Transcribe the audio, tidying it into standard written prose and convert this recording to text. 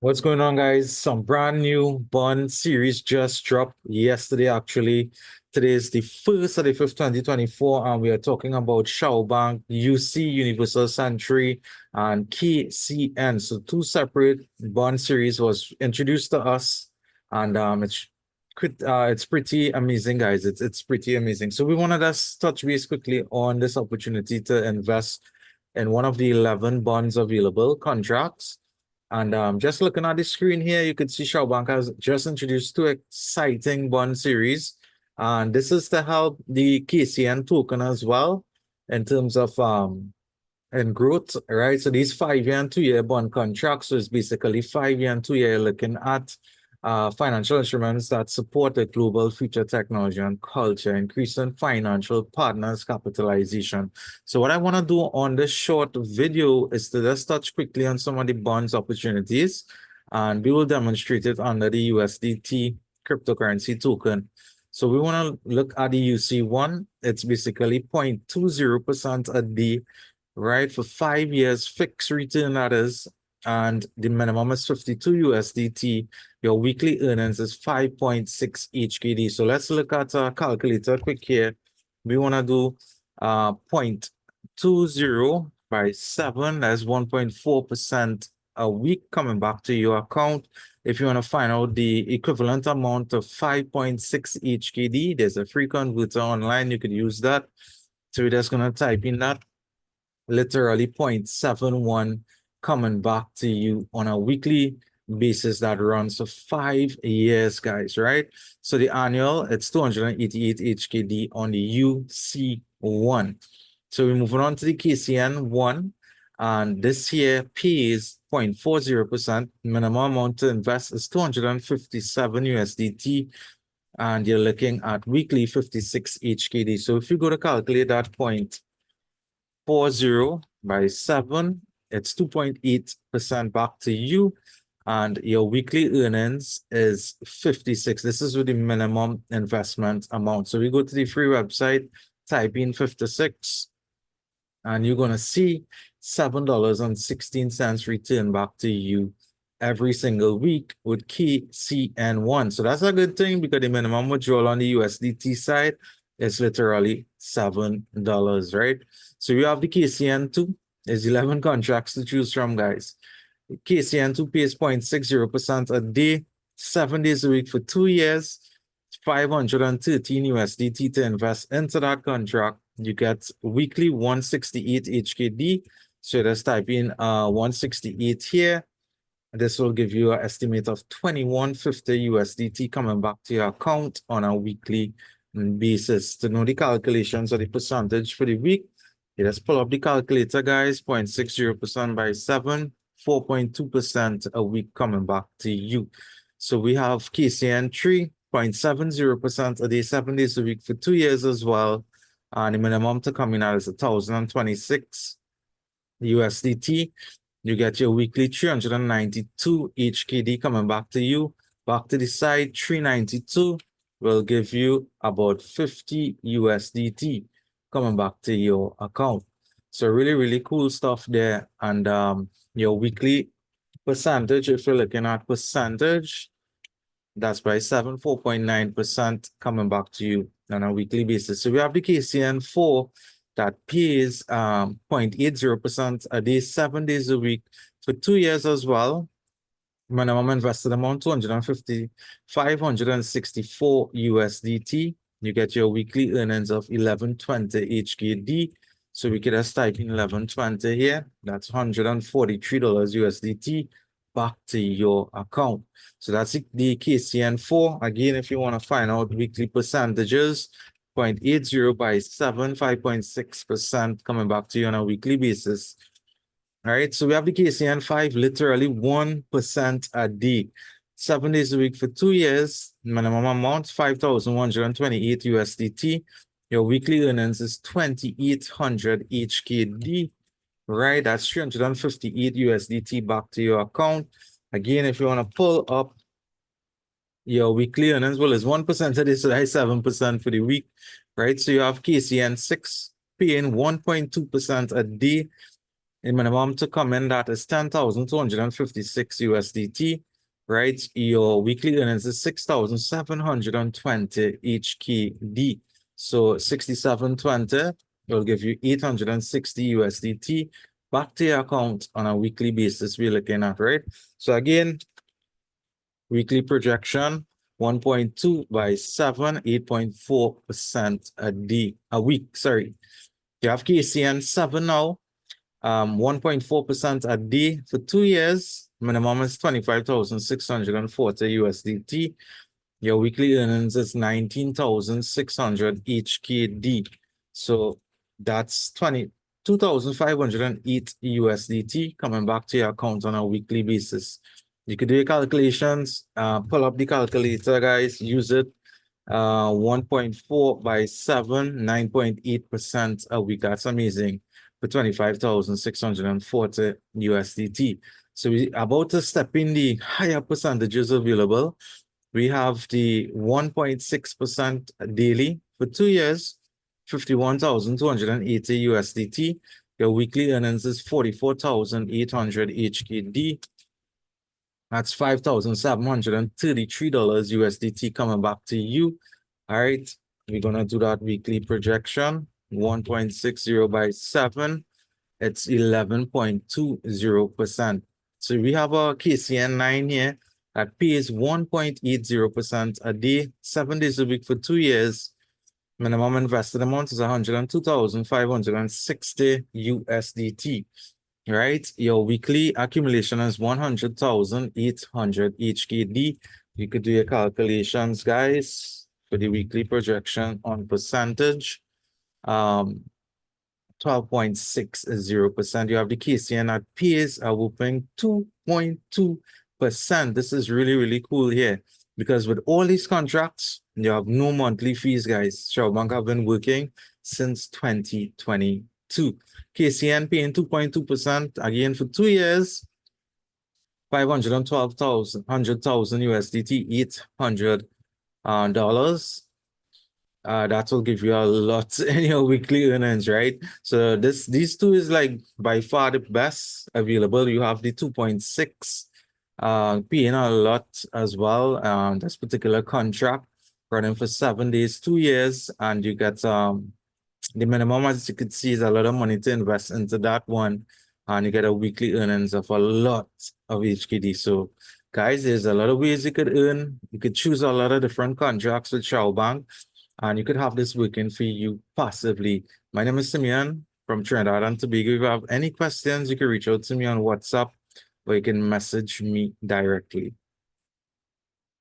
What's going on, guys? Some brand new bond series just dropped yesterday, actually. Today is the 1st of the 5th, 2024, and we are talking about Shao Bank, UC Universal Century, and KCN. So two separate bond series was introduced to us, and it's pretty amazing, guys. It's pretty amazing. So we wanted to touch base quickly on this opportunity to invest in one of the 11 bonds available contracts. And just looking at the screen here, you could see Shao Bank has just introduced two exciting bond series. And this is to help the KCN token as well in terms of in growth, right? So these 5-year and 2-year bond contracts, so it's basically 5-year and 2-year looking at financial instruments that support the global future technology and culture, increasing financial partners' capitalization. So what I want to do on this short video is to just touch quickly on some of the bonds opportunities, and we will demonstrate it under the USDT cryptocurrency token. So we want to look at the UC1. It's basically 0.20% a day, right? For 5 years, fixed return that is, and the minimum is 52 USDT. Your weekly earnings is 5.6 HKD. So let's look at a calculator quick here. We want to do 0.20 by 7, that's 1.4% a week coming back to your account. If you want to find out the equivalent amount of 5.6 HKD, there's a free converter online. You could use that. So we're just going to type in that. Literally 0.71 coming back to you on a weekly basis that runs for 5 years, guys, right? So the annual, it's 288 HKD on the UC1. So we're moving on to the KCN1, and this here pays 0.40%. Minimum amount to invest is 257 USDT, and you're looking at weekly 56 HKD. So if you go to calculate that 0.40 by 7, it's 2.8% back to you, and your weekly earnings is 56. This is with the minimum investment amount. So we go to the free website, type in 56, and you're going to see $7.16 return back to you every single week with KCN1. So that's a good thing, because the minimum withdrawal on the USDT side is literally $7, right? So you have the KCN2. There's 11 contracts to choose from, guys. KCN2 pays 0.60% a day, 7 days a week for 2 years, 513 USDT to invest into that contract. You get weekly 168 HKD. So just type in 168 here. This will give you an estimate of 2150 USDT coming back to your account on a weekly basis. To know the calculations of the percentage for the week, you just pull up the calculator, guys. 0.60% by 7, 4.2% a week coming back to you. So we have KCN 3.70% a day, 7 days a week for 2 years as well. And the minimum to come in at is 1,026 USDT. You get your weekly 392 HKD coming back to you. Back to the side, 392 will give you about 50 USDT coming back to your account. So really, really cool stuff there. And your weekly percentage, if you're looking at percentage, that's by 7, 4.9% coming back to you on a weekly basis. So we have the KCN4 that pays 0.80% a day, 7 days a week for 2 years as well. Minimum invested amount 564 USDT. You get your weekly earnings of 1120 HKD. So we could just type in 1120 here. That's $143 USDT back to your account. So that's the KCN4. Again, if you want to find out weekly percentages, 0.80 by 7, 5.6% coming back to you on a weekly basis. All right, so we have the KCN5, literally 1% a day, 7 days a week for 2 years. Minimum amount 5,128 USDT. Your weekly earnings is 2,800 HKD. Right, that's 358 USDT back to your account. Again, if you want to pull up your weekly earnings, well, it's 1% a day, so that's 7% for the week, right? So you have KCN6 paying 1.2% a day. The minimum to come in that is 10,256 USDT, right? Your weekly earnings is 6,720 each KD. So 6720 will give you 860 USDT back to your account on a weekly basis we're looking at, right? So again, weekly projection 1.2 by 7, 8.4% a week. Sorry. You have KCN 7 now, 1.4% a day for 2 years. Minimum is 25,640 USDT. Your weekly earnings is 19,600 each KD. So that's 22,508 USDT coming back to your account on a weekly basis. You could do your calculations, pull up the calculator, guys, use it. 1.4 by 7, 9.8% a week. That's amazing for 25,640 USDT. So we about to step in the higher percentages available. We have the 1.6% daily for 2 years, 51,280 USDT. Your weekly earnings is 44,800 HKD. That's $5,733 USDT coming back to you. All right, we're gonna do that weekly projection. 1.60 by 7, it's 11.20%. So we have a KCN 9 here that pays 1.80% a day, 7 days a week for 2 years. Minimum invested amount is 102,560 USDT. Right? Your weekly accumulation is 100,800 HKD. You could do your calculations, guys, for the weekly projection on percentage. 12.60%. You have the KCN that pays a whopping 2.2%. This is really, really cool here because with all these contracts, you have no monthly fees, guys. Shao Bank have been working since 2022. KCN paying 2.2% again for 2 years, 512,000, 100,000 USDT, $800. That will give you a lot in your weekly earnings, right? So these two is like by far the best available. You have the 2.6 paying a lot as well. This particular contract running for 7 days, 2 years, and you get the minimum, as you could see, is a lot of money to invest into that one, and you get a weekly earnings of a lot of HKD. So guys, there's a lot of ways you could earn. You could choose a lot of different contracts with Shao Bank, and you could have this working for you passively. My name is Simeon from Trinidad and Tobago. If you have any questions, you can reach out to me on WhatsApp or you can message me directly.